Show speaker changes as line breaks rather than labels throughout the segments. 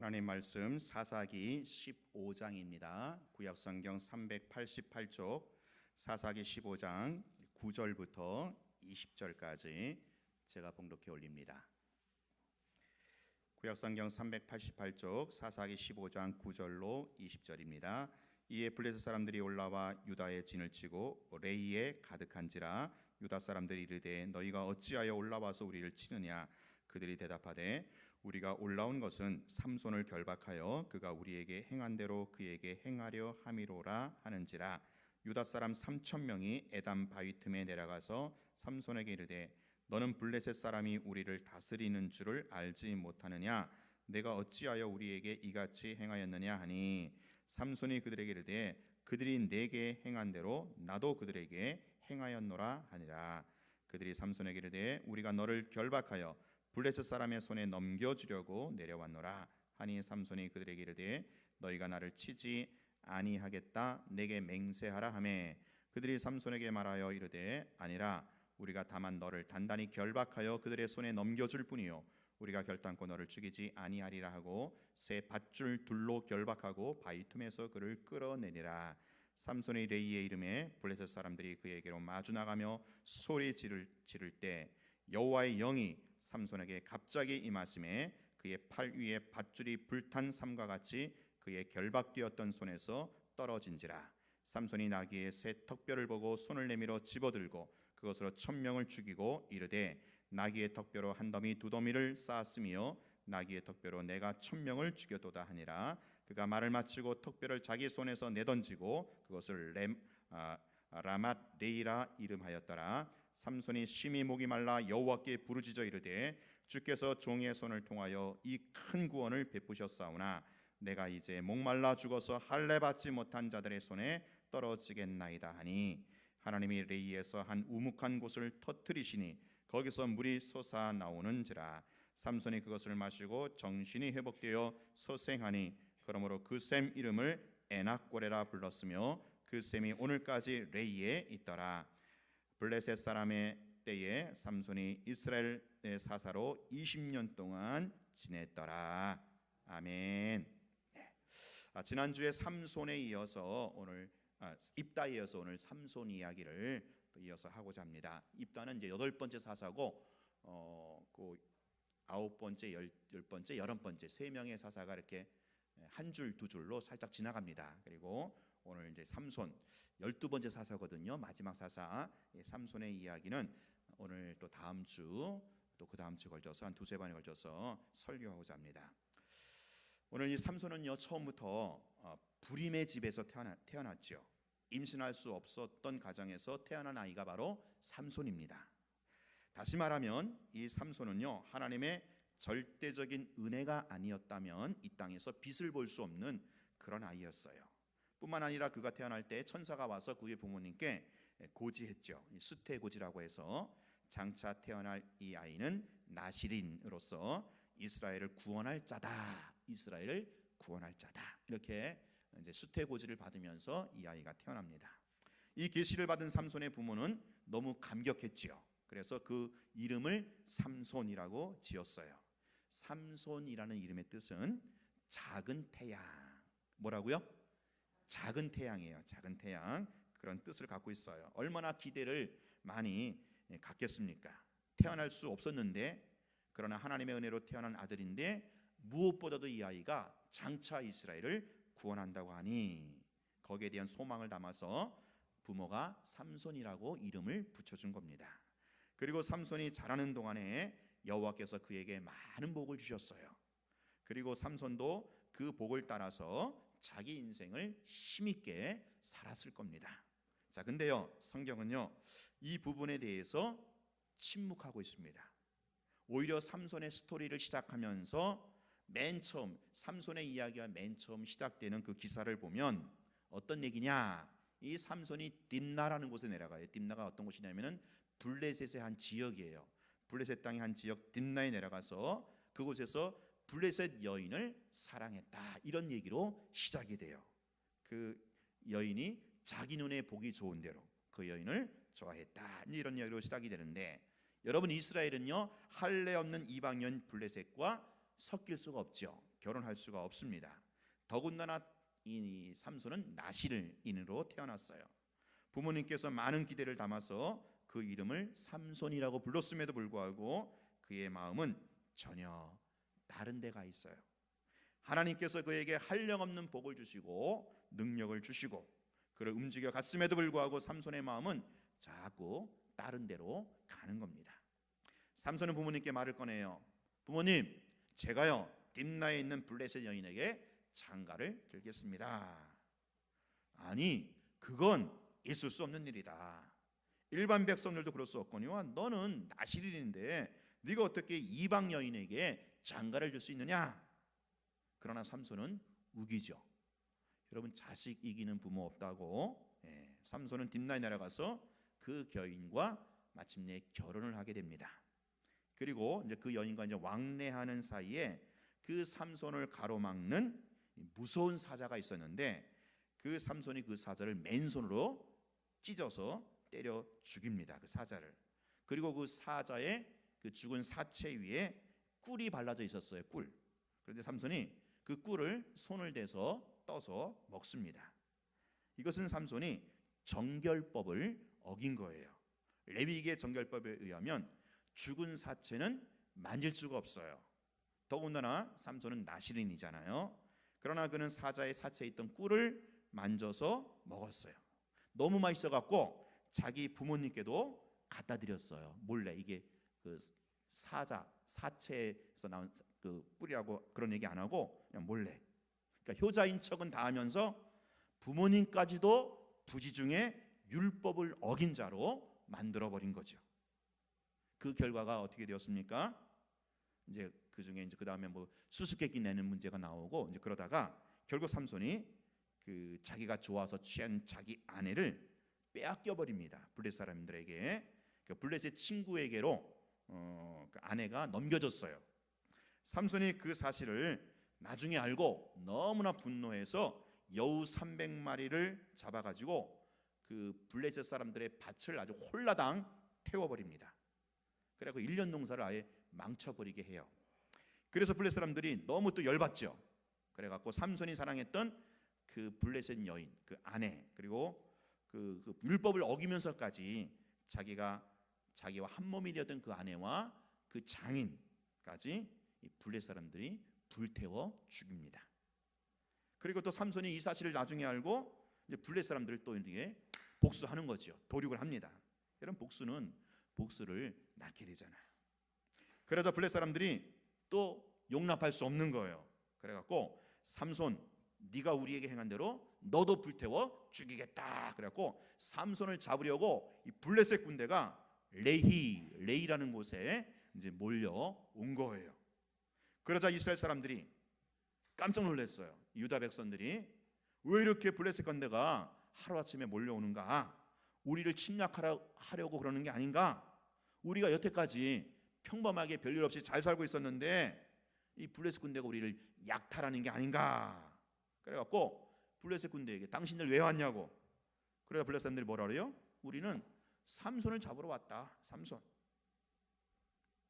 하나님 말씀 사사기 15장입니다. 구약성경 388쪽 사사기 15장 9절부터 20절까지 제가 봉독해 올립니다. 구약성경 388쪽 사사기 15장 9절로 20절입니다. 이에 블레셋 사람들이 올라와 유다의 진을 치고 레이에 가득한지라 유다 사람들이 이르되 너희가 어찌하여 올라와서 우리를 치느냐. 그들이 대답하되 우리가 올라온 것은 삼손을 결박하여 그가 우리에게 행한 대로 그에게 행하려 함이로라 하는지라. 유다 사람 3,000명이 에담 바위 틈에 내려가서 삼손에게 이르되 너는 블레셋 사람이 우리를 다스리는 줄을 알지 못하느냐. 내가 어찌하여 우리에게 이같이 행하였느냐 하니 삼손이 그들에게 이르되 그들이 내게 행한 대로 나도 그들에게 행하였노라 하니라. 그들이 삼손에게 이르되 우리가 너를 결박하여 블레셋 사람의 손에 넘겨주려고 내려왔노라 하니 삼손이 그들에게 이르되 너희가 나를 치지 아니하겠다 내게 맹세하라 하매 그들이 삼손에게 말하여 이르되 아니라 우리가 다만 너를 단단히 결박하여 그들의 손에 넘겨줄 뿐이요 우리가 결단코 너를 죽이지 아니하리라 하고 새 밧줄 둘로 결박하고 바위 틈에서 그를 끌어내니라. 삼손이 레이의 이름에 블레셋 사람들이 그에게로 마주 나가며 소리 지를 때 여호와의 영이 삼손에게 갑자기 임하심에 그의 팔 위에 밧줄이 불탄 삼과 같이 그의 결박되었던 손에서 떨어진지라. 삼손이 나귀의 새 턱뼈를 보고 손을 내밀어 집어들고 그것으로 1,000명을 죽이고 이르되 나귀의 턱뼈로 한 더미 두 더미를 쌓았으며 나귀의 턱뼈로 내가 1,000명을 죽여도다 하니라. 그가 말을 마치고 턱뼈를 자기 손에서 내던지고 그것을 라맛 레이라 이름하였더라. 삼손이 심히 목이 말라 여호와께 부르짖어 이르되 주께서 종의 손을 통하여 이 큰 구원을 베푸셨사오나 내가 이제 목말라 죽어서 할례 받지 못한 자들의 손에 떨어지겠나이다 하니 하나님이 레이에서 한 우묵한 곳을 터뜨리시니 거기서 물이 솟아 나오는지라. 삼손이 그것을 마시고 정신이 회복되어 소생하니 그러므로 그 샘 이름을 에낙고레라 불렀으며 그 샘이 오늘까지 레이에 있더라. 블레셋 사람의 때에 삼손이 이스라엘의 사사로 20년 동안 지냈더라. 아멘. 지난주에 삼손에 이어서 오늘 입다에 이어서 오늘 삼손 이야기를 또 이어서 하고자 합니다. 입다는 이제 8번째 사사고 그 9번째, 10번째, 11번째 세 명의 사사가 이렇게 한 줄 두 줄로 살짝 지나갑니다. 그리고 오늘 이제 삼손 12번째 사사거든요. 마지막 사사 삼손의 이야기는 오늘 또 다음 주 또 그 다음 주 걸쳐서 한 두세 번에 걸쳐서 설교하고자 합니다. 오늘 이 삼손은요 처음부터 불임의 집에서 태어났죠. 임신할 수 없었던 가정에서 태어난 아이가 바로 삼손입니다. 다시 말하면 이 삼손은요 하나님의 절대적인 은혜가 아니었다면 이 땅에서 빛을 볼 수 없는 그런 아이였어요. 뿐만 아니라 그가 태어날 때 천사가 와서 그의 부모님께 고지했죠. 수태고지라고 해서 장차 태어날 이 아이는 나시린으로서 이스라엘을 구원할 자다. 이스라엘을 구원할 자다. 이렇게 이제 수태고지를 받으면서 이 아이가 태어납니다. 이 계시를 받은 삼손의 부모는 너무 감격했지요. 그래서 그 이름을 삼손이라고 지었어요. 삼손이라는 이름의 뜻은 작은 태양. 뭐라고요? 작은 태양이에요. 작은 태양. 그런 뜻을 갖고 있어요. 얼마나 기대를 많이 갖겠습니까? 태어날 수 없었는데 그러나 하나님의 은혜로 태어난 아들인데 무엇보다도 이 아이가 장차 이스라엘을 구원한다고 하니 거기에 대한 소망을 담아서 부모가 삼손이라고 이름을 붙여준 겁니다. 그리고 삼손이 자라는 동안에 여호와께서 그에게 많은 복을 주셨어요. 그리고 삼손도 그 복을 따라서 자기 인생을 힘있게 살았을 겁니다. 자, 근데요 성경은요 이 부분에 대해서 침묵하고 있습니다. 오히려 삼손의 스토리를 시작하면서 맨 처음 삼손의 이야기가 맨 처음 시작되는 그 기사를 보면 어떤 얘기냐? 이 삼손이 딥나라는 곳에 내려가요. 딥나가 어떤 곳이냐면은 블레셋의 한 지역이에요. 블레셋 땅의 한 지역 딥나에 내려가서 그곳에서 블레셋 여인을 사랑했다. 이런 얘기로 시작이 돼요. 그 여인이 자기 눈에 보기 좋은 대로 그 여인을 좋아했다. 이런 이야기로 시작이 되는데 여러분 이스라엘은요 할례 없는 이방인 블레셋과 섞일 수가 없죠. 결혼할 수가 없습니다. 더군다나 이 삼손은 나실인으로 태어났어요. 부모님께서 많은 기대를 담아서 그 이름을 삼손이라고 불렀음에도 불구하고 그의 마음은 전혀 다른 데가 있어요. 하나님께서 그에게 한량없는 복을 주시고 능력을 주시고 그를 움직여 갔음에도 불구하고 삼손의 마음은 자꾸 다른 데로 가는 겁니다. 삼손은 부모님께 말을 꺼내요. 부모님, 제가요 딥나에 있는 블레셋 여인에게 장가를 들겠습니다. 아니, 그건 있을 수 없는 일이다. 일반 백성들도 그럴 수 없거니와 너는 나실인인데 네가 어떻게 이방 여인에게 장가를 줄 수 있느냐? 그러나 삼손은 우기죠. 여러분, 자식 이기는 부모 없다고. 삼손은 딥나에 내려가서 그 여인과 마침내 결혼을 하게 됩니다. 그리고 이제 그 여인과 이제 왕래하는 사이에 그 삼손을 가로막는 무서운 사자가 있었는데 그 삼손이 그 사자를 맨손으로 찢어서 때려 죽입니다. 그 사자를. 그리고 그 사자의 그 죽은 사체 위에 꿀이 발라져 있었어요. 꿀. 그런데 삼손이 그 꿀을 손을 대서 떠서 먹습니다. 이것은 삼손이 정결법을 어긴 거예요. 레위기의 정결법에 의하면 죽은 사체는 만질 수가 없어요. 더군다나 삼손은 나실인이잖아요. 그러나 그는 사자의 사체에 있던 꿀을 만져서 먹었어요. 너무 맛있어갖고 자기 부모님께도 갖다 드렸어요. 몰래. 이게 그 사체에서 나온 그 꿀이라고 그런 얘기 안 하고 그냥 몰래. 그러니까 효자인 척은 다 하면서 부모님까지도 부지중에 율법을 어긴 자로 만들어 버린 거죠. 그 결과가 어떻게 되었습니까? 이제 그 중에 이제 그 다음에 뭐 수수께끼 내는 문제가 나오고 이제 그러다가 결국 삼손이 그 자기가 좋아서 취한 자기 아내를 빼앗겨 버립니다. 블레셋 사람들에게. 그 블레셋 친구에게로 그 아내가 넘겨졌어요. 삼손이 그 사실을 나중에 알고 너무나 분노해서 여우 300마리를 잡아가지고 그 블레셋 사람들의 밭을 아주 홀라당 태워버립니다. 그래서 1년 농사를 아예 망쳐버리게 해요. 그래서 블레셋 사람들이 너무 또 열받죠. 그래갖고 삼손이 사랑했던 그 블레셋 여인, 그 아내, 그리고 그 율법을 어기면서까지 자기와 한 몸이 되었던 그 아내와 그 장인까지 이 블레셋 사람들이 불태워 죽입니다. 그리고 또 삼손이 이 사실을 나중에 알고 이제 블레셋 사람들을 또 이렇게 복수하는 거죠. 도륙을 합니다. 이런 복수를 낳게 되잖아요. 그러자 블레셋 사람들이 또 용납할 수 없는 거예요. 그래갖고 삼손, 네가 우리에게 행한 대로 너도 불태워 죽이겠다. 그래갖고 삼손을 잡으려고 이 블레셋 군대가 레이라는 곳에 이제 몰려온 거예요. 그러자 이스라엘 사람들이 깜짝 놀랐어요. 유다 백성들이 왜 이렇게 블레셋 군대가 하루아침에 몰려오는가? 우리를 침략하려고 그러는 게 아닌가? 우리가 여태까지 평범하게 별일 없이 잘 살고 있었는데 이 블레셋 군대가 우리를 약탈하는 게 아닌가? 그래갖고 블레셋 군대에게 당신들 왜 왔냐고. 그래서 블레셋 사람들이 뭐라 그래요? 우리는 삼손을 잡으러 왔다. 삼손.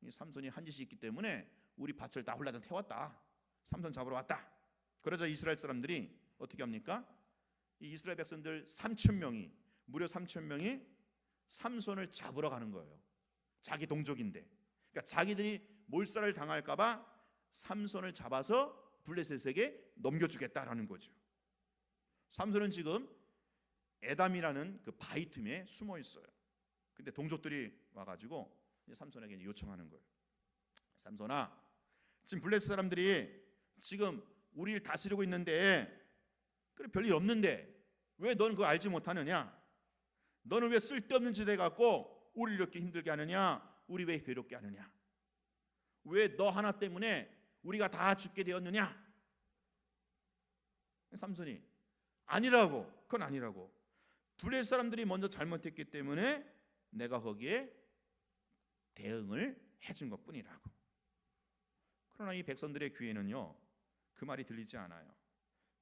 이 삼손이 한 짓이 있기 때문에 우리 밭을 다 홀라당 태웠다. 삼손 잡으러 왔다. 그러자 이스라엘 사람들이 어떻게 합니까? 이 이스라엘 백성들 3,000명이 무려 3,000명이 삼손을 잡으러 가는 거예요. 자기 동족인데. 그러니까 자기들이 몰살을 당할까봐 삼손을 잡아서 블레셋에게 넘겨주겠다라는 거죠. 삼손은 지금 에담이라는 그 바위 틈에 숨어 있어요. 근데 동족들이 와가지고 삼손에게 요청하는 거예요. 삼손아, 지금 블레셋 사람들이 지금 우리를 다스리고 있는데 그래 별일 없는데 왜 너는 그거 알지 못하느냐? 너는 왜 쓸데없는 짓 해갖고 우리 이렇게 힘들게 하느냐? 우리 왜 괴롭게 하느냐? 왜 너 하나 때문에 우리가 다 죽게 되었느냐? 삼손이 아니라고. 그건 아니라고. 블레셋 사람들이 먼저 잘못했기 때문에 내가 거기에 대응을 해준 것뿐이라고. 그러나 이 백성들의 귀에는요 그 말이 들리지 않아요.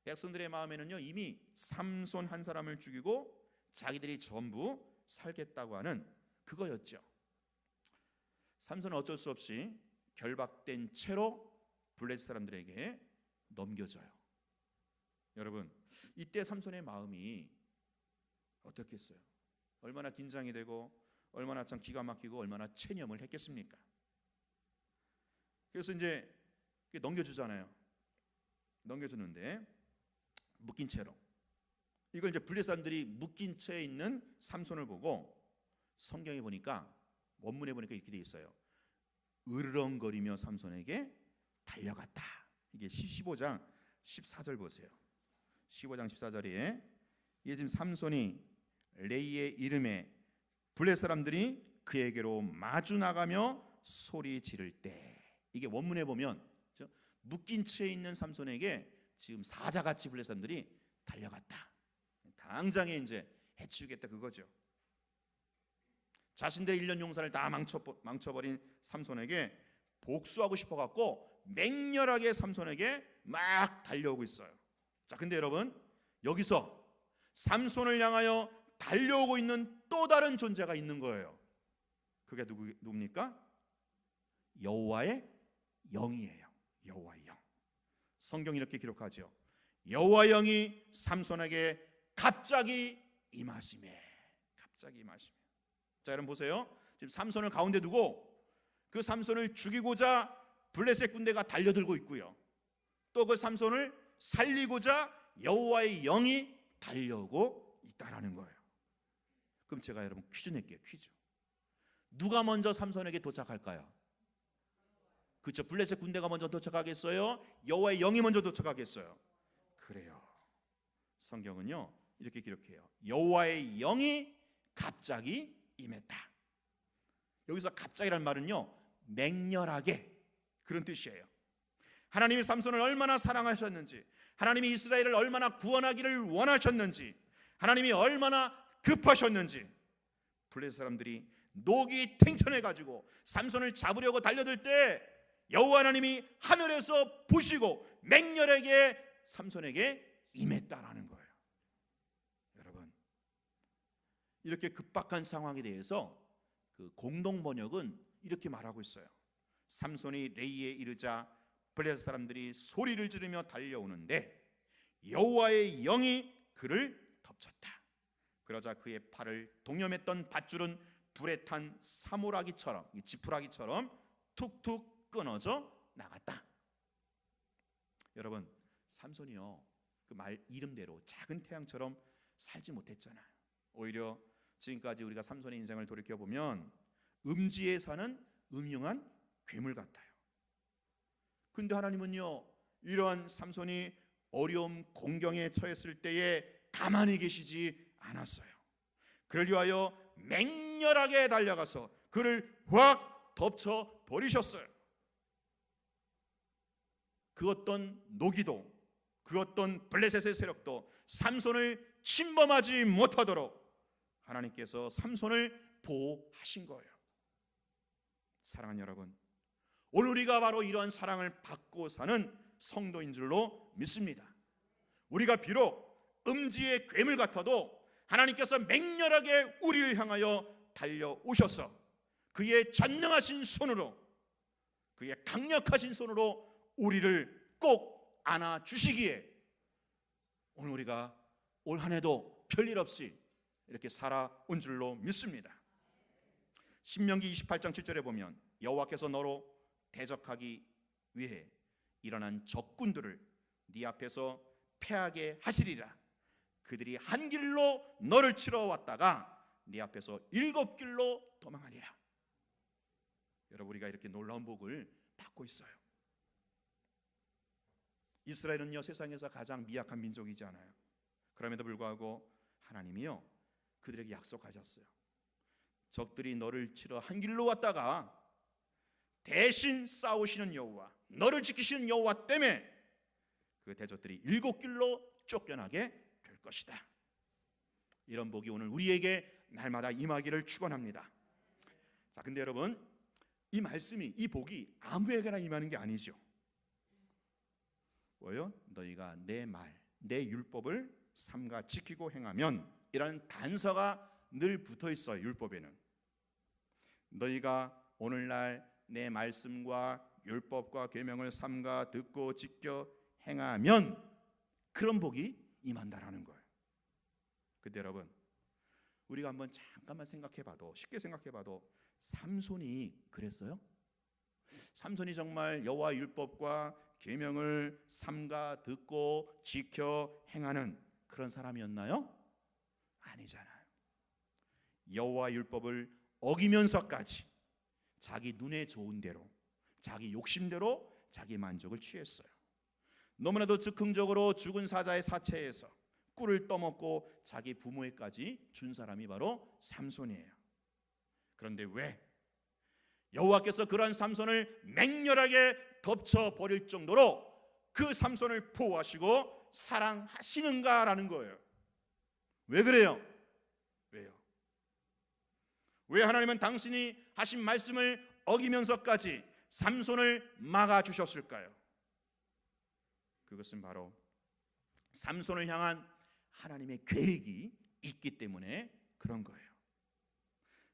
백성들의 마음에는요 이미 삼손 한 사람을 죽이고 자기들이 전부 살겠다고 하는 그거였죠. 삼손은 어쩔 수 없이 결박된 채로 블레셋 사람들에게 넘겨져요. 여러분, 이때 삼손의 마음이 어떻겠어요? 얼마나 긴장이 되고 얼마나 참 기가 막히고 얼마나 체념을 했겠습니까? 그래서 이제 넘겨주잖아요. 넘겨주는데 묶인 채로, 이걸 이제 블레셋 사람들이 묶인 채 있는 삼손을 보고 성경에 보니까, 원문에 보니까 이렇게 돼 있어요. 으르렁거리며 삼손에게 달려갔다. 이게 15장 14절 보세요. 15장 14절에 이게 지금 삼손이 레이의 이름에 블레셋 사람들이 그에게로 마주 나가며 소리 지를 때, 이게 원문에 보면 묶인 채 있는 삼손에게 지금 사자같이 블레셋 사람들이 달려갔다. 당장에 이제 해치우겠다 그거죠. 자신들의 1년 용사를 다 망쳐버린 삼손에게 복수하고 싶어갖고 맹렬하게 삼손에게 막 달려오고 있어요. 자, 근데 여러분, 여기서 삼손을 향하여 달려오고 있는 또 다른 존재가 있는 거예요. 그게 누굽니까? 여호와의 영이에요. 여호와의 영. 성경이 이렇게 기록하죠. 여호와의 영이 삼손에게 갑자기 임하시매. 갑자기 임하시매. 자, 여러분 보세요. 지금 삼손을 가운데 두고 그 삼손을 죽이고자 블레셋 군대가 달려들고 있고요. 또 그 삼손을 살리고자 여호와의 영이 달려오고 있다라는 거예요. 그럼 제가 여러분 퀴즈 낼게요. 퀴즈. 누가 먼저 삼손에게 도착할까요? 그렇죠. 블레셋 군대가 먼저 도착하겠어요? 여호와의 영이 먼저 도착하겠어요? 그래요. 성경은요 이렇게 기록해요. 여호와의 영이 갑자기 임했다. 여기서 갑자기란 말은요 맹렬하게, 그런 뜻이에요. 하나님이 삼손을 얼마나 사랑하셨는지, 하나님이 이스라엘을 얼마나 구원하기를 원하셨는지, 하나님이 얼마나 급하셨는지, 블레셋 사람들이 녹이 탱천해가지고 삼손을 잡으려고 달려들 때 여호와 하나님이 하늘에서 보시고 맹렬하게 삼손에게 임했다라는 거예요. 여러분, 이렇게 급박한 상황에 대해서 그 공동 번역은 이렇게 말하고 있어요. 삼손이 레이에 이르자 블레셋 사람들이 소리를 지르며 달려오는데 여호와의 영이 그를 덮쳤다. 그러자 그의 팔을 동여맸던 밧줄은 불에 탄 사모라기처럼, 지푸라기처럼 툭툭 끊어져 나갔다. 여러분, 삼손이요 그 말 이름대로 작은 태양처럼 살지 못했잖아요. 오히려 지금까지 우리가 삼손의 인생을 돌이켜보면 음지에 사는 음흉한 괴물 같아요. 근데 하나님은요 이러한 삼손이 어려움 공경에 처했을 때에 가만히 계시지 않았어요. 그를 위하여 맹렬하게 달려가서 그를 확 덮쳐 버리셨어요. 그 어떤 노기도, 그 어떤 블레셋의 세력도 삼손을 침범하지 못하도록 하나님께서 삼손을 보호하신 거예요. 사랑하는 여러분, 오늘 우리가 바로 이러한 사랑을 받고 사는 성도인 줄로 믿습니다. 우리가 비록 음지의 괴물 같아도 하나님께서 맹렬하게 우리를 향하여 달려오셔서 그의 전능하신 손으로, 그의 강력하신 손으로 우리를 꼭 안아주시기에 오늘 우리가 올 한 해도 별일 없이 이렇게 살아온 줄로 믿습니다. 신명기 28장 7절에 보면 여호와께서 너로 대적하기 위해 일어난 적군들을 네 앞에서 패하게 하시리라. 그들이 한 길로 너를 치러 왔다가 네 앞에서 7길로 도망하리라. 여러분, 우리가 이렇게 놀라운 복을 받고 있어요. 이스라엘은요 세상에서 가장 미약한 민족이지 않아요. 그럼에도 불구하고 하나님이요 그들에게 약속하셨어요. 적들이 너를 치러 한 길로 왔다가 대신 싸우시는 여호와, 너를 지키시는 여호와 때문에 그 대적들이 7길로 쫓겨나게 될 것이다. 이런 복이 오늘 우리에게 날마다 임하기를 축원합니다. 자, 근데 여러분, 이 말씀이, 이 복이 아무에게나 임하는 게 아니죠. 뭐요? 너희가 내 말, 내 율법을 삼가 지키고 행하면, 이라는 단서가 늘 붙어 있어요. 율법에는 너희가 오늘날 내 말씀과 율법과 계명을 삼가 듣고 지켜 행하면 그런 복이 임한다라는 거예요. 근데 여러분, 우리가 한번 잠깐만 생각해봐도, 쉽게 생각해봐도 삼손이 그랬어요? 삼손이 정말 여호와 율법과 계명을 삼가 듣고 지켜 행하는 그런 사람이었나요? 아니잖아요. 여호와 율법을 어기면서까지 자기 눈에 좋은 대로, 자기 욕심대로 자기 만족을 취했어요. 너무나도 즉흥적으로 죽은 사자의 사체에서 꿀을 떠먹고 자기 부모에까지 준 사람이 바로 삼손이에요. 그런데 왜 여호와께서 그러한 삼손을 맹렬하게 덮쳐버릴 정도로 그 삼손을 보호하시고 사랑하시는가라는 거예요. 왜 그래요? 왜요? 왜 하나님은 당신이 하신 말씀을 어기면서까지 삼손을 막아주셨을까요? 그것은 바로 삼손을 향한 하나님의 계획이 있기 때문에 그런 거예요.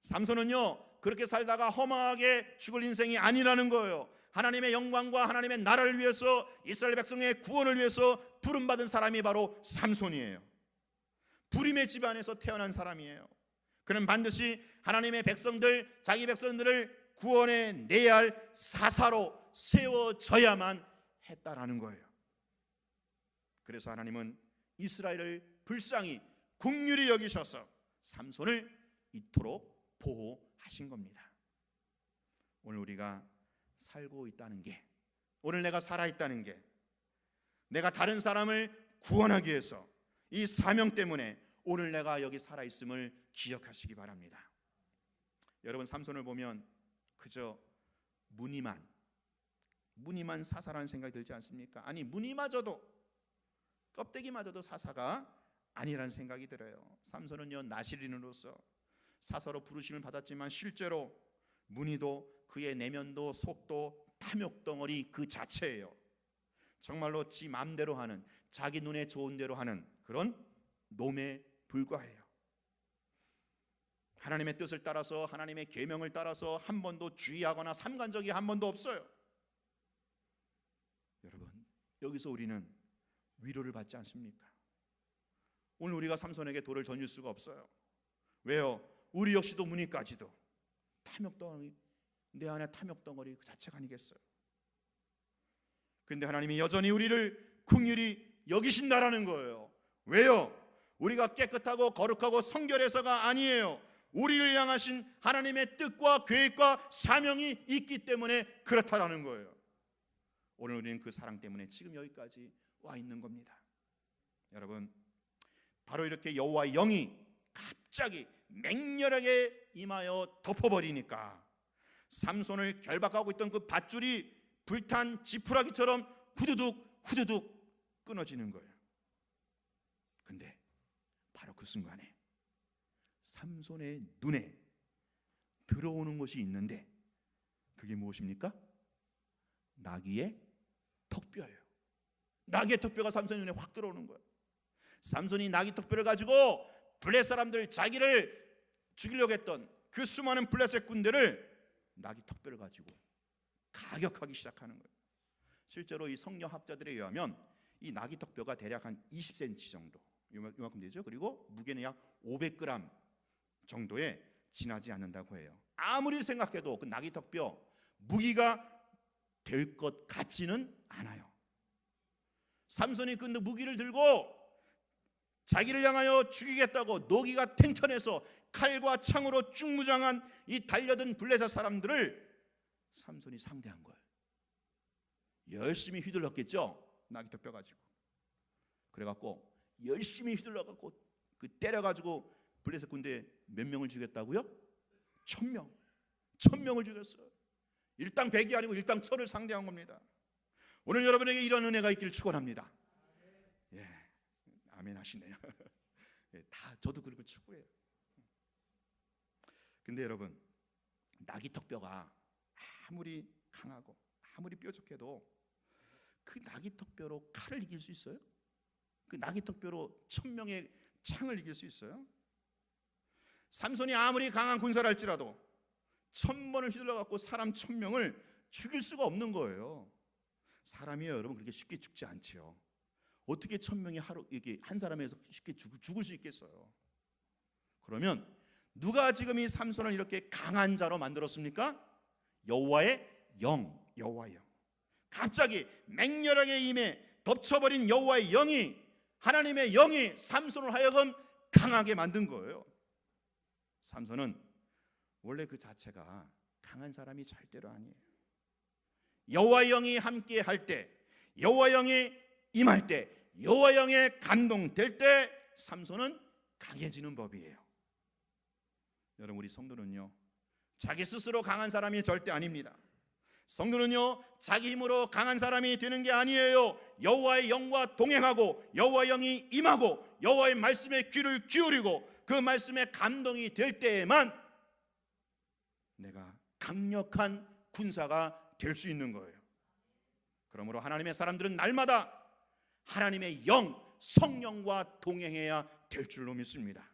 삼손은요, 그렇게 살다가 허망하게 죽을 인생이 아니라는 거예요. 하나님의 영광과 하나님의 나라를 위해서, 이스라엘 백성의 구원을 위해서 부름받은 사람이 바로 삼손이에요. 부림의 집안에서 태어난 사람이에요. 그는 반드시 하나님의 백성들, 자기 백성들을 구원해 내야 할 사사로 세워져야만 했다라는 거예요. 그래서 하나님은 이스라엘을 불쌍히 긍휼히 여기셔서 삼손을 이토록 보호하신 겁니다. 오늘 우리가 살고 있다는 게, 오늘 내가 살아있다는 게, 내가 다른 사람을 구원하기 위해서 이 사명 때문에 오늘 내가 여기 살아있음을 기억하시기 바랍니다. 여러분, 삼손을 보면 그저 무늬만 사사라는 생각이 들지 않습니까? 아니, 무늬마저도, 껍데기마저도 사사가 아니라는 생각이 들어요. 삼손은요, 나시린으로서 사사로 부르심을 받았지만 실제로 무늬도, 그의 내면도, 속도 탐욕덩어리 그 자체예요. 정말로 지 마음대로 하는, 자기 눈에 좋은 대로 하는 그런 놈에 불과해요. 하나님의 뜻을 따라서, 하나님의 계명을 따라서 한 번도 주의하거나 삼간 적이 한 번도 없어요. 여러분, 여기서 우리는 위로를 받지 않습니까? 오늘 우리가 삼손에게 돌을 던질 수가 없어요. 왜요? 우리 역시도 무늬까지도 탐욕덩어리, 내 안에 탐욕덩어리 그 자체가 아니겠어요? 그런데 하나님이 여전히 우리를 긍휼히 여기신다라는 거예요. 왜요? 우리가 깨끗하고 거룩하고 성결해서가 아니에요. 우리를 향하신 하나님의 뜻과 계획과 사명이 있기 때문에 그렇다라는 거예요. 오늘 우리는 그 사랑 때문에 지금 여기까지 와 있는 겁니다. 여러분, 바로 이렇게 여호와의 영이 갑자기 맹렬하게 임하여 덮어버리니까 삼손을 결박하고 있던 그 밧줄이 불탄 지푸라기처럼 후두둑 끊어지는 거예요. 근데 바로 그 순간에 삼손의 눈에 들어오는 것이 있는데 그게 무엇입니까? 나귀의 턱뼈예요. 나귀의 턱뼈가 삼손의 눈에 확 들어오는 거예요. 삼손이 나귀 턱뼈를 가지고 블레셋 사람들, 자기를 죽이려고 했던 그 수많은 블레셋 군대를 나귀 턱뼈를 가지고 가격하기 시작하는 거예요. 실제로 이 성경학자들에 의하면 이 나귀 턱뼈가 대략 한 20cm 정도, 이만큼 되죠. 그리고 무게는 약 500g 정도에 지나지 않는다고 해요. 아무리 생각해도 그 나귀 턱뼈 무기가 될 것 같지는 않아요. 삼손이 그 무기를 들고 자기를 향하여 죽이겠다고 노기가 탱천해서 칼과 창으로 쭉무장한 이 달려든 블레셋 사람들을 삼손이 상대한 거예요. 열심히 휘둘렀겠죠. 나귀 턱뼈 가지고. 그래갖고 열심히 휘둘러갖고 그 때려가지고 블레셋 군대 몇 명을 죽였다고요? 1000명. 1000명을 죽였어요. 일당백이 아니고 일당천을 상대한 겁니다. 오늘 여러분에게 이런 은혜가 있기를 축원합니다. 예, 아멘 하시네요. 예, 다 저도 그렇게 축구해요. 근데 여러분, 나귀 턱뼈가 아무리 강하고 아무리 뾰족해도 그 나귀 턱뼈로 칼을 이길 수 있어요? 그 나귀 턱뼈로 1000명의 창을 이길 수 있어요? 삼손이 아무리 강한 군사를 할지라도 1000번을 휘둘러 갖고 사람 1000명을 죽일 수가 없는 거예요. 사람이요 여러분 그렇게 쉽게 죽지 않지요. 어떻게 1000명이 하루 이게 한 사람에서 쉽게 죽을 수 있겠어요? 그러면 누가 지금 이 삼손을 이렇게 강한 자로 만들었습니까? 여호와의 영. 갑자기 맹렬하게 임해 덮쳐버린 여호와의 영이, 하나님의 영이 삼손을 하여금 강하게 만든 거예요. 삼손은 원래 그 자체가 강한 사람이 절대로 아니에요. 여호와의 영이 함께 할 때, 여호와의 영이 임할 때, 여호와의 영에 감동될 때 삼손은 강해지는 법이에요. 여러분 우리 성도는요 자기 스스로 강한 사람이 절대 아닙니다. 성도는요 자기 힘으로 강한 사람이 되는 게 아니에요. 여호와의 영과 동행하고 여호와의 영이 임하고 여호와의 말씀에 귀를 기울이고 그 말씀에 감동이 될 때에만 내가 강력한 군사가 될 수 있는 거예요. 그러므로 하나님의 사람들은 날마다 하나님의 영, 성령과 동행해야 될 줄로 믿습니다.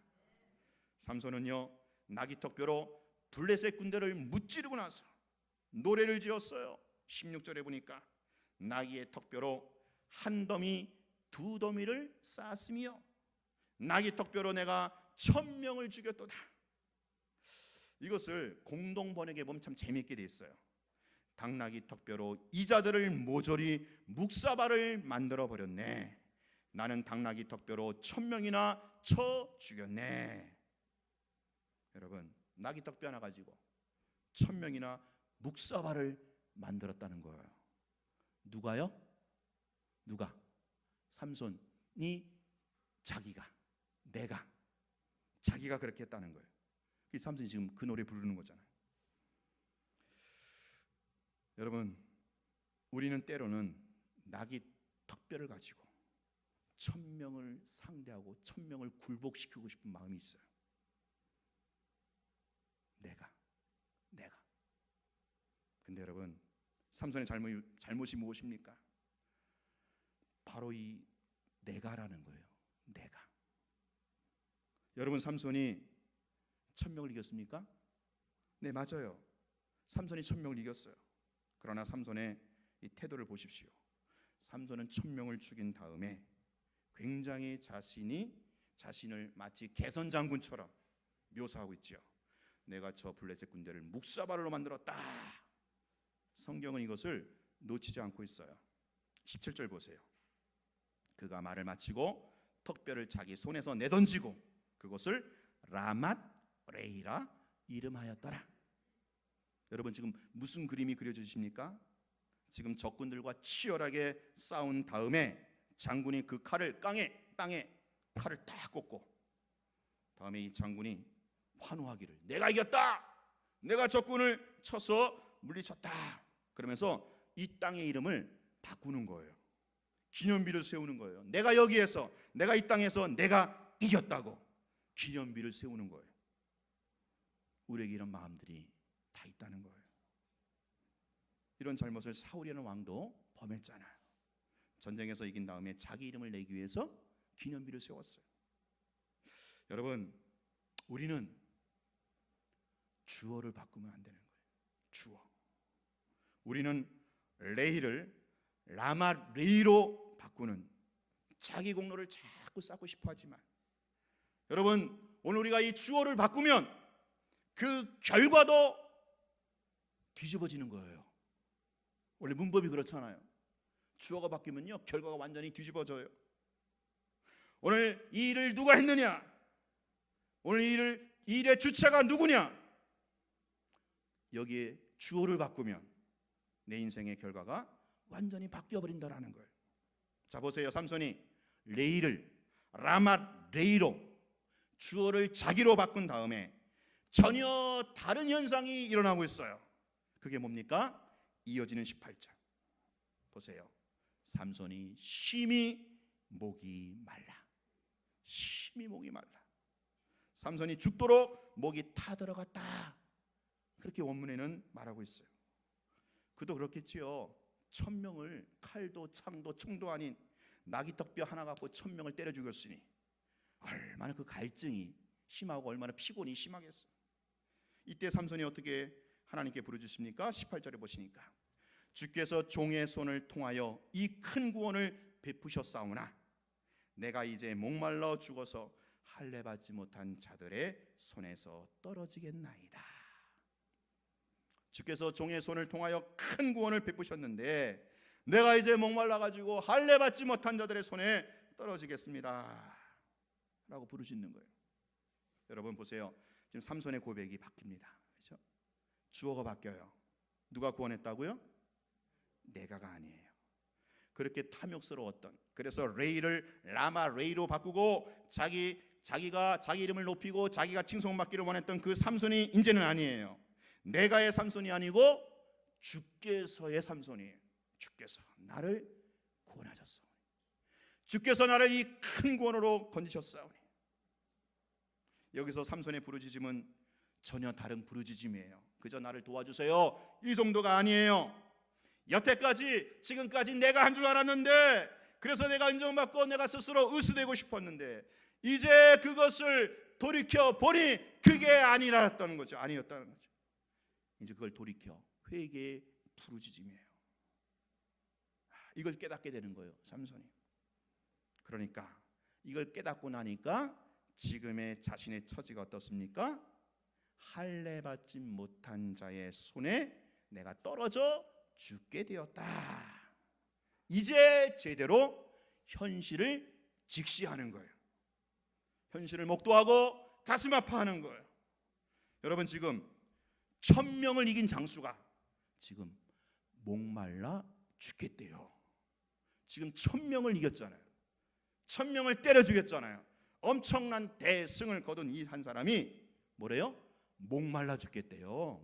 삼손은요 나귀턱뼈로 블레셋 군대를 무찌르고 나서 노래를 지었어요. 16절에 보니까 나귀의 턱뼈로 한 더미 두 더미를 쌓았으며 나귀 턱뼈로 내가 1000명을 죽였도다. 이것을 공동 번역에 보면 참 재미있게 돼 있어요. 당나귀 턱뼈로 이자들을 모조리 묵사발을 만들어 버렸네. 나는 당나귀 턱뼈로 1000명이나 쳐 죽였네. 여러분 나귀 턱뼈 하나 가지고 1000명이나 묵사발을 만들었다는 거예요. 누가요? 누가? 삼손이 자기가 그렇게 했다는 거예요. 이 삼손이 지금 그 노래 부르는 거잖아요. 여러분 우리는 때로는 나귀 턱뼈를 가지고 1000명을 상대하고 1000명을 굴복시키고 싶은 마음이 있어요. 내가 근데 여러분 삼손의 잘못이 무엇입니까? 바로 이 내가라는 거예요. 내가. 여러분 삼손이 1000명을 이겼습니까? 네 맞아요. 삼손이 1000명을 이겼어요. 그러나 삼손의 이 태도를 보십시오. 삼손은 1000명을 죽인 다음에 굉장히 자신을 마치 개선 장군처럼 묘사하고 있죠. 내가 저 블레셋 군대를 묵사발로 만들었다. 성경은 이것을 놓치지 않고 있어요. 17절 보세요. 그가 말을 마치고 턱뼈를 자기 손에서 내던지고 그것을 라맛 레이라 이름하였더라. 여러분 지금 무슨 그림이 그려지십니까? 지금 적군들과 치열하게 싸운 다음에 장군이 그 칼을 땅에 칼을 딱 꽂고 다음에 이 장군이 환호하기를 내가 이겼다. 내가 적군을 쳐서 물리쳤다. 그러면서 이 땅의 이름을 바꾸는 거예요. 기념비를 세우는 거예요. 내가 여기에서 내가 이 땅에서 내가 이겼다고 기념비를 세우는 거예요. 우리에게 이런 마음들이 다 있다는 거예요. 이런 잘못을 사울이라는 왕도 범했잖아요. 전쟁에서 이긴 다음에 자기 이름을 내기 위해서 기념비를 세웠어요. 여러분 우리는 주어를 바꾸면 안 되는 거예요. 주어. 우리는 레이를 라마 레이로 바꾸는 자기 공로를 자꾸 쌓고 싶어 하지만 여러분 오늘 우리가 이 주어를 바꾸면 그 결과도 뒤집어지는 거예요. 원래 문법이 그렇잖아요. 주어가 바뀌면요 결과가 완전히 뒤집어져요. 오늘 이 일을 누가 했느냐? 오늘 이 일의 주체가 누구냐? 여기에 주어를 바꾸면 내 인생의 결과가 완전히 바뀌어버린다라는 거예요. 자 보세요. 삼손이 레이를 라맛 레이로 주어를 자기로 바꾼 다음에 전혀 다른 현상이 일어나고 있어요. 그게 뭡니까? 이어지는 18절 보세요. 삼손이 심히 목이 말라. 삼손이 죽도록 목이 타들어갔다. 그렇게 원문에는 말하고 있어요. 그도 그렇겠지요. 1000명을 칼도 창도 총도 아닌 나귀턱뼈 하나 갖고 1000명을 때려 죽였으니 얼마나 그 갈증이 심하고 얼마나 피곤이 심하겠어요. 이때 삼손이 어떻게 하나님께 부르짖습니까? 18절에 보시니까 주께서 종의 손을 통하여 이 큰 구원을 베푸셨사오나 내가 이제 목말라 죽어서 할례 받지 못한 자들의 손에서 떨어지겠나이다. 주께서 종의 손을 통하여 큰 구원을 베푸셨는데 내가 이제 목말라 가지고 할례 받지 못한 자들의 손에 떨어지겠습니다 라고 부르짖는 거예요. 여러분 보세요. 지금 삼손의 고백이 바뀝니다. 그렇죠? 주어가 바뀌어요. 누가 구원했다고요? 내가가 아니에요. 그렇게 탐욕스러웠던, 그래서 레이를 라마 레이로 바꾸고 자기가 자기 이름을 높이고 자기가 칭송받기를 원했던 그 삼손이 이제는 아니에요. 내가의 삼손이 아니고 주께서의 삼손이에요. 주께서 나를 구원하셨사오니, 주께서 나를 이 큰 구원으로 건지셨사오니. 여기서 삼손의 부르짖음은 전혀 다른 부르짖음이에요. 그저 나를 도와주세요 이 정도가 아니에요. 여태까지 지금까지 내가 한 줄 알았는데, 그래서 내가 인정받고 내가 스스로 의수되고 싶었는데 이제 그것을 돌이켜 보니 그게 아니었다는 거죠. 아니었다는 거죠. 이제 그걸 돌이켜 회개의 부르짖음이에요. 이걸 깨닫게 되는 거예요, 삼손이. 그러니까 이걸 깨닫고 나니까 지금의 자신의 처지가 어떻습니까? 할례 받지 못한 자의 손에 내가 떨어져 죽게 되었다. 이제 제대로 현실을 직시하는 거예요. 현실을 목도하고 가슴 아파하는 거예요. 여러분 지금 1000명을 이긴 장수가 지금 목말라 죽겠대요. 지금 1000명을 이겼잖아요. 1000명을 때려 죽였잖아요. 엄청난 대승을 거둔 이 한 사람이 뭐래요? 목말라 죽겠대요.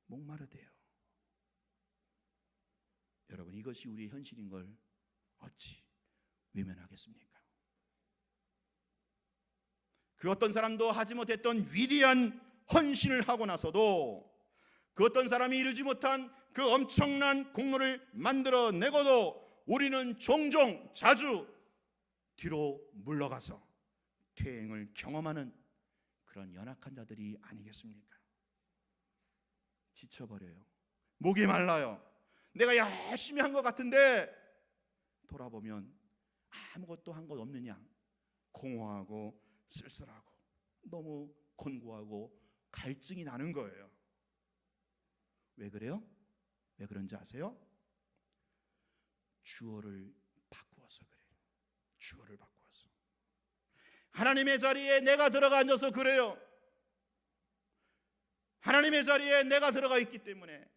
목마르대요. 여러분 이것이 우리의 현실인 걸 어찌 외면하겠습니까? 그 어떤 사람도 하지 못했던 위대한 헌신을 하고 나서도, 그 어떤 사람이 이루지 못한 그 엄청난 공로를 만들어내고도 우리는 종종 자주 뒤로 물러가서 퇴행을 경험하는 그런 연약한 자들이 아니겠습니까? 지쳐버려요. 목이 말라요. 내가 열심히 한 것 같은데 돌아보면 아무것도 한 것 없는 양, 공허하고 쓸쓸하고 너무 곤고하고 갈증이 나는 거예요. 왜 그래요? 왜 그런지 아세요? 주어를 바꾸어서 그래요. 주어를 바꾸어서. 하나님의 자리에 내가 들어가 앉아서 그래요. 하나님의 자리에 내가 들어가 있기 때문에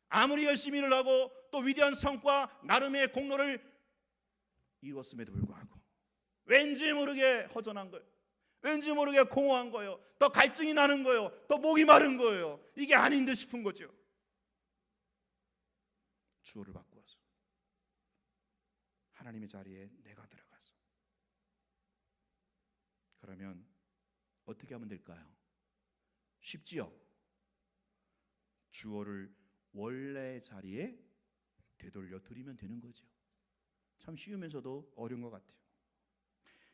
아무리 열심히 일을 하고 또 위대한 성과 나름의 공로를 이루었음에도 불구하고 왠지 모르게 허전한 거예요. 왠지 모르게 공허한 거예요. 더 갈증이 나는 거예요. 더 목이 마른 거예요. 이게 아닌 듯 싶은 거죠. 주어를 바꾸어서 하나님의 자리에 내가 들어가서. 그러면 어떻게 하면 될까요? 쉽지요? 주어를 원래 자리에 되돌려 드리면 되는 거죠. 참 쉬우면서도 어려운 것 같아요.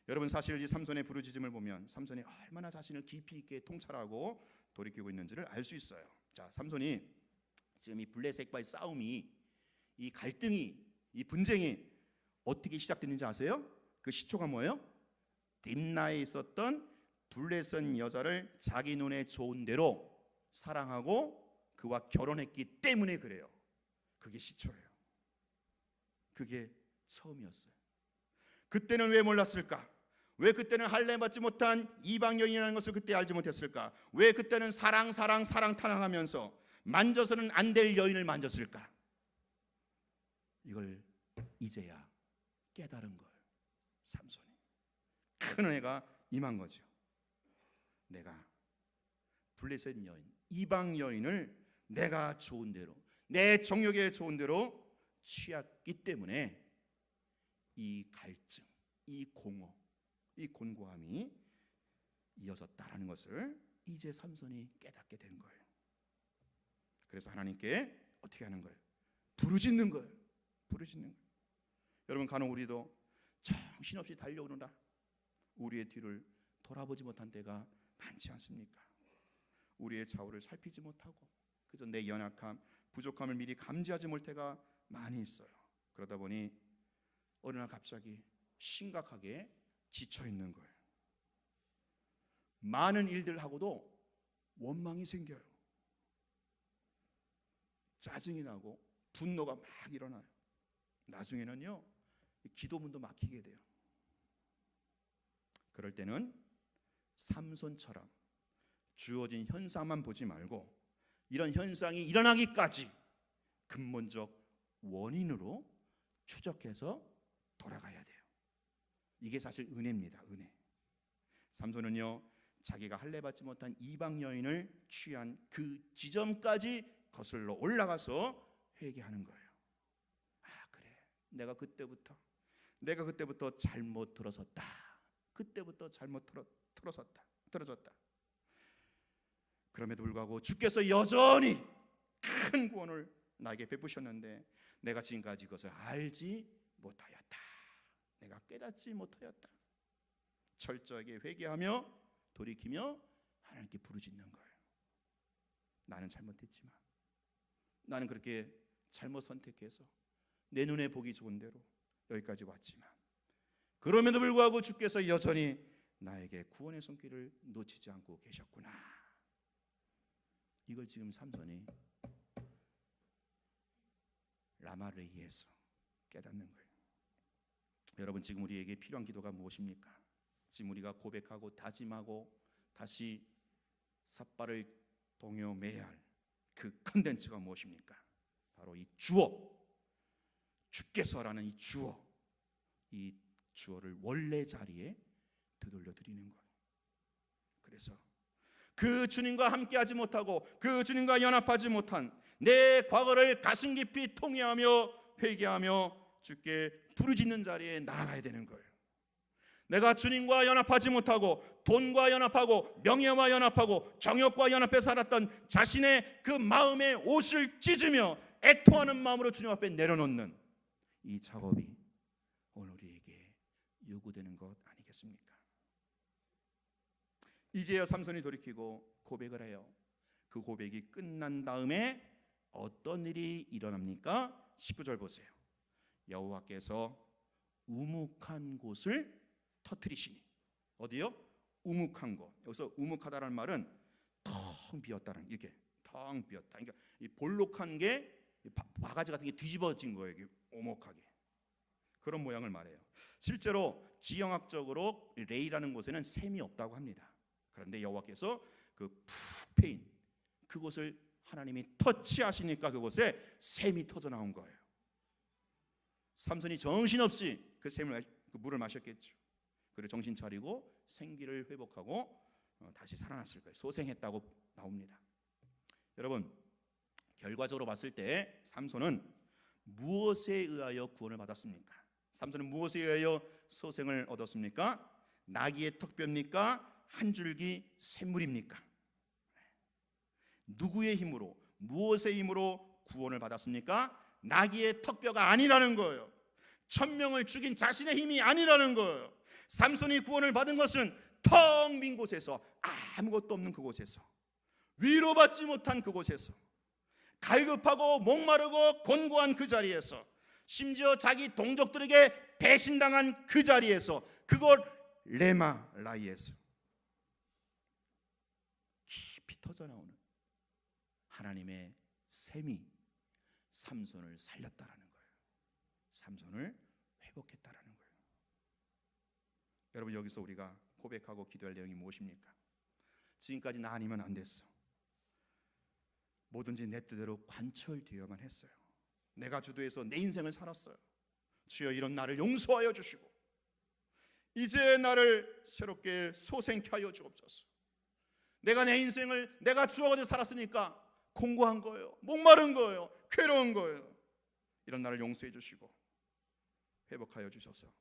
여러분 사실 이 삼손의 부르짖음을 보면 삼손이 얼마나 자신을 깊이 있게 통찰하고 돌이키고 있는지를 알 수 있어요. 자, 삼손이 지금 이 블레셋과의 싸움이, 이 갈등이, 이 분쟁이 어떻게 시작됐는지 아세요? 그 시초가 뭐예요? 딥나에 있었던 블레셋 여자를 자기 눈에 좋은 대로 사랑하고 그와 결혼했기 때문에 그래요. 그게 시초예요. 그게 처음이었어요. 그때는 왜 몰랐을까? 왜 그때는 할례 받지 못한 이방 여인이라는 것을 그때 알지 못했을까? 왜 그때는 사랑 타랑하면서 만져서는 안 될 여인을 만졌을까? 이걸 이제야 깨달은 거예요. 삼손이. 큰 은혜가 임한 거죠. 내가 블레셋 여인, 이방 여인을 내가 좋은 대로, 내 정욕에 좋은 대로 취했기 때문에 이 갈증, 이 공허, 이 곤고함이 이어졌다라는 것을 이제 삼손이 깨닫게 된 거예요. 그래서 하나님께 어떻게 하는 거예요? 부르짖는 거예요. 부르짖는 거예요. 여러분 간혹 우리도 정신없이 달려오느라 우리의 뒤를 돌아보지 못한 때가 많지 않습니까? 우리의 좌우를 살피지 못하고 그저 내 연약함, 부족함을 미리 감지하지 못할 때가 많이 있어요. 그러다 보니 어느 날 갑자기 심각하게 지쳐 있는 거예요. 많은 일들하고도 원망이 생겨요. 짜증이 나고 분노가 막 일어나요. 나중에는요, 기도문도 막히게 돼요. 그럴 때는 삼손처럼 주어진 현상만 보지 말고 이런 현상이 일어나기까지 근본적 원인으로 추적해서 돌아가야 돼요. 이게 사실 은혜입니다. 은혜. 삼손은요, 자기가 할례받지 못한 이방 여인을 취한 그 지점까지 거슬러 올라가서 회개하는 거예요. 아, 그래, 내가 그때부터 잘못 들어섰다. 그때부터 잘못 틀어졌다. 그럼에도 불구하고 주께서 여전히 큰 구원을 나에게 베푸셨는데 내가 지금까지 그것을 알지 못하였다. 내가 깨닫지 못하였다. 철저하게 회개하며 돌이키며 하나님께 부르짖는 거예요. 나는 잘못했지만, 나는 그렇게 잘못 선택해서 내 눈에 보기 좋은 대로 여기까지 왔지만, 그럼에도 불구하고 주께서 여전히 나에게 구원의 손길을 놓치지 않고 계셨구나. 이걸 지금 삼손이 라마레이에서 깨닫는 거예요. 여러분, 지금 우리에게 필요한 기도가 무엇입니까? 지금 우리가 고백하고 다짐하고 다시 삿발을 동요매야 할 그 컨텐츠가 무엇입니까? 바로 이 주어, 주께서라는 이 주어를 원래 자리에 되돌려 드리는 거예요. 그래서 그 주님과 함께하지 못하고 그 주님과 연합하지 못한 내 과거를 가슴 깊이 통회하며 회개하며 주께 부르짖는 자리에 나아가야 되는 거예요. 내가 주님과 연합하지 못하고 돈과 연합하고 명예와 연합하고 정욕과 연합해 살았던 자신의 그 마음의 옷을 찢으며 애통하는 마음으로 주님 앞에 내려놓는 이 작업이 오늘 우리에게 요구되는 것 아니겠습니까? 이제야 삼손이 돌이키고 고백을 해요. 그 고백이 끝난 다음에 어떤 일이 일어납니까? 19절 보세요. 여호와께서 우묵한 곳을 터뜨리시니. 어디요? 우묵한 곳. 여기서 우묵하다라는 말은 텅 비었다는, 이게 텅 비었다. 그러니까 이 볼록한 게 바가지 같은 게 뒤집어진 거예요. 이게 오목하게. 그런 모양을 말해요. 실제로 지형학적으로 레이라는 곳에는 샘이 없다고 합니다. 그런데 여호와께서 그 푹 패인 그곳을 하나님이 터치하시니까 그곳에 샘이 터져 나온 거예요. 삼손이 정신없이 그 물을 마셨겠죠. 그리고 정신 차리고 생기를 회복하고 다시 살아났을 거예요. 소생했다고 나옵니다. 여러분, 결과적으로 봤을 때 삼손은 무엇에 의하여 구원을 받았습니까? 삼손은 무엇에 의하여 소생을 얻었습니까? 나귀의 턱뼈입니까? 한 줄기 샘물입니까? 누구의 힘으로, 무엇의 힘으로 구원을 받았습니까? 나귀의 턱뼈가 아니라는 거예요. 1000명을 죽인 자신의 힘이 아니라는 거예요. 삼손이 구원을 받은 것은 텅 빈 곳에서, 아무것도 없는 그곳에서, 위로받지 못한 그곳에서, 갈급하고 목마르고 곤고한 그 자리에서, 심지어 자기 동족들에게 배신당한 그 자리에서, 그곳 레마라이에서 깊이 터져나오는 하나님의 샘이 삼손을 살렸다라는 거예요. 삼손을 회복했다라는 거예요. 여러분, 여기서 우리가 고백하고 기도할 내용이 무엇입니까? 지금까지 나 아니면 안 됐어. 뭐든지 내 뜻대로 관철되어야만 했어요. 내가 주도해서 내 인생을 살았어요. 주여, 이런 나를 용서하여 주시고 이제 나를 새롭게 소생케 하여 주옵소서. 내가 내 인생을 내가 주어가지고 살았으니까 공고한 거예요. 목마른 거예요. 괴로운 거예요. 이런 나를 용서해 주시고 회복하여 주셔서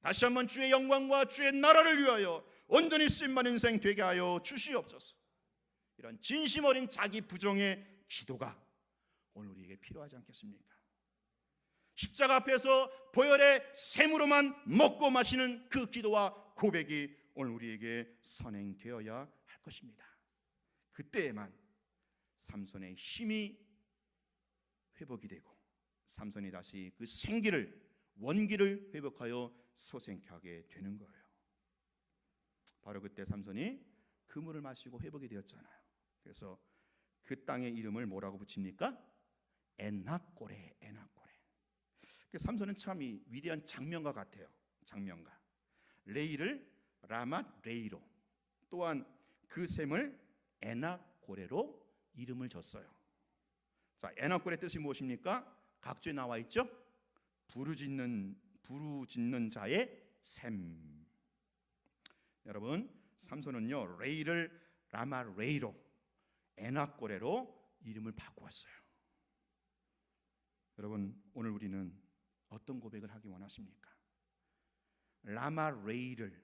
다시 한번 주의 영광과 주의 나라를 위하여 온전히 쓰임받은 인생 되게 하여 주시옵소서. 이런 진심 어린 자기 부정의 기도가 오늘 우리에게 필요하지 않겠습니까? 십자가 앞에서 보혈의 샘으로만 먹고 마시는 그 기도와 고백이 오늘 우리에게 선행되어야 할 것입니다. 그때에만 삼손의 힘이 회복이 되고 삼손이 다시 그 생기를 원기를 회복하여 소생케 하게 되는 거예요. 바로 그때 삼손이 그물을 마시고 회복이 되었잖아요. 그래서 그 땅의 이름을 뭐라고 붙입니까? 에낙고레. 삼손은 참 이 위대한 장면가 같아요. 장면가. 레이를 라맛 레이로, 또한 그 셈을 에낙고레로 이름을 줬어요. 자, 에낙고레 뜻이 무엇입니까? 각주에 나와 있죠? 부르짖는 자의 셈. 여러분, 삼손은요 레이를 라마 레이로, 에낙고레로 이름을 바꾸었어요. 여러분, 오늘 우리는 어떤 고백을 하기 원하십니까? 라마 레이를,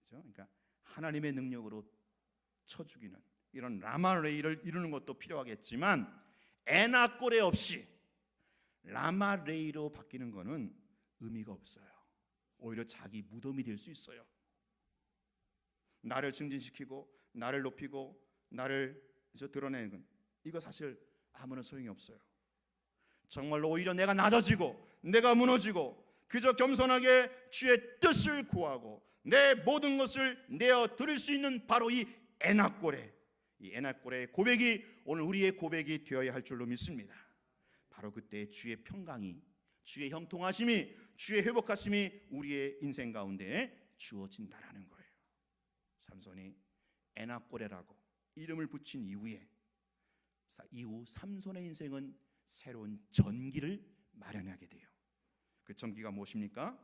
그러니까 하나님의 능력으로 쳐 죽이는 이런 라마 레이를 이루는 것도 필요하겠지만 에낙고레 없이 라마 레이로 바뀌는 것은 의미가 없어요. 오히려 자기 무덤이 될 수 있어요. 나를 증진시키고 나를 높이고 나를 드러내는 건 이거 사실 아무런 소용이 없어요. 정말로 오히려 내가 낮아지고 내가 무너지고 그저 겸손하게 주의 뜻을 구하고 내 모든 것을 내어 드릴 수 있는 바로 이 에낙고레, 이 에낙고레의 고백이 오늘 우리의 고백이 되어야 할 줄로 믿습니다. 바로 그때 주의 평강이, 주의 형통하심이, 주의 회복하심이 우리의 인생 가운데 주어진다라는 거예요. 삼손이 에낙고레라고 이름을 붙인 이후에 이후 삼손의 인생은 새로운 전기를 마련하게 돼요. 그 전기가 무엇입니까?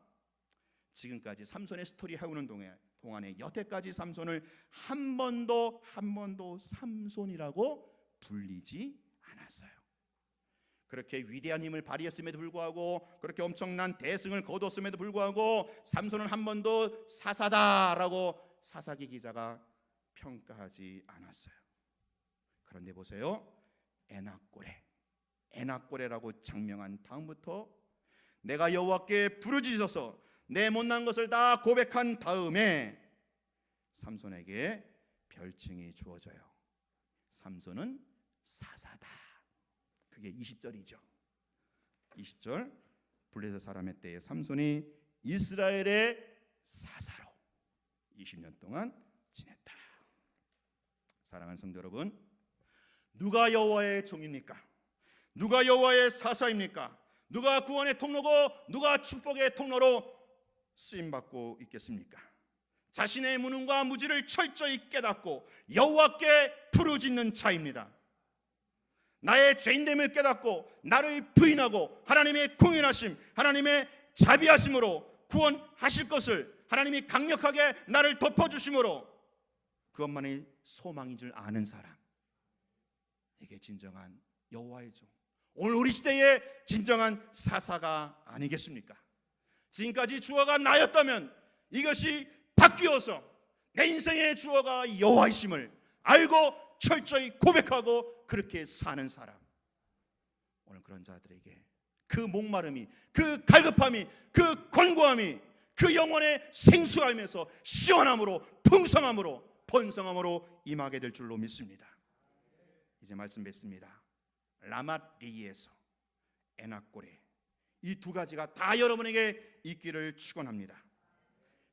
지금까지 삼손의 스토리 해오는 동안에 여태까지 삼손을 한 번도 삼손이라고 불리지 않았어요. 그렇게 위대한 힘을 발휘했음에도 불구하고, 그렇게 엄청난 대승을 거뒀음에도 불구하고 삼손은 한 번도 사사다라고 사사기 기자가 평가하지 않았어요. 그런데 보세요, 에낙고레라고 장명한 다음부터 내가 여호와께 부르짖어서 내 못난 것을 다 고백한 다음에 삼손에게 별칭이 주어져요. 삼손은 사사다. 그게 20절이죠. 20절, 블레셋 사람의 때에 삼손이 이스라엘의 사사로 20년 동안 지냈다. 사랑하는 성도 여러분, 누가 여호와의 종입니까? 누가 여호와의 사사입니까? 누가 구원의 통로고 누가 축복의 통로로 쓰임받고 있겠습니까? 자신의 무능과 무지를 철저히 깨닫고 여호와께 부르짖는 자입니다. 나의 죄인됨을 깨닫고 나를 부인하고 하나님의 공연하심, 하나님의 자비하심으로 구원하실 것을 하나님이 강력하게 나를 덮어주심으로 그것만이 소망인 줄 아는 사람, 이게 진정한 여호와의 종, 오늘 우리 시대의 진정한 사사가 아니겠습니까? 지금까지 주어가 나였다면 이것이 바뀌어서 내 인생의 주어가 여호와이심을 알고 철저히 고백하고 그렇게 사는 사람, 오늘 그런 자들에게 그 목마름이, 그 갈급함이, 그 권고함이 그 영혼의 생수함에서 시원함으로, 풍성함으로, 번성함으로 임하게 될 줄로 믿습니다. 이제 말씀 맺습니다. 라맛 레이에서 에낙고레, 이 두 가지가 다 여러분에게 있기를 축원합니다.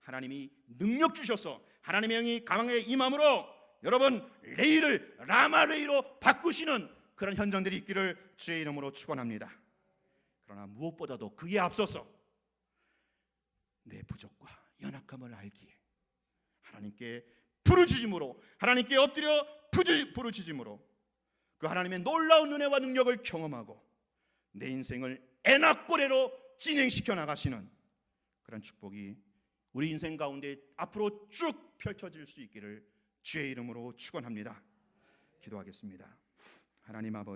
하나님이 능력 주셔서 하나님의 영이 강하게 임함으로 여러분 레이를 라마 레이로 바꾸시는 그런 현장들이 있기를 주의 이름으로 축원합니다. 그러나 무엇보다도 그에 앞서서 내 부족과 연약함을 알기에 하나님께 부르짖음으로, 하나님께 엎드려 부르짖음으로 그 하나님의 놀라운 은혜와 능력을 경험하고 내 인생을 에낙고레로 진행시켜 나가시는 그런 축복이 우리 인생 가운데 앞으로 쭉 펼쳐질 수 있기를 주의 이름으로 축원합니다. 기도하겠습니다. 하나님 아버지,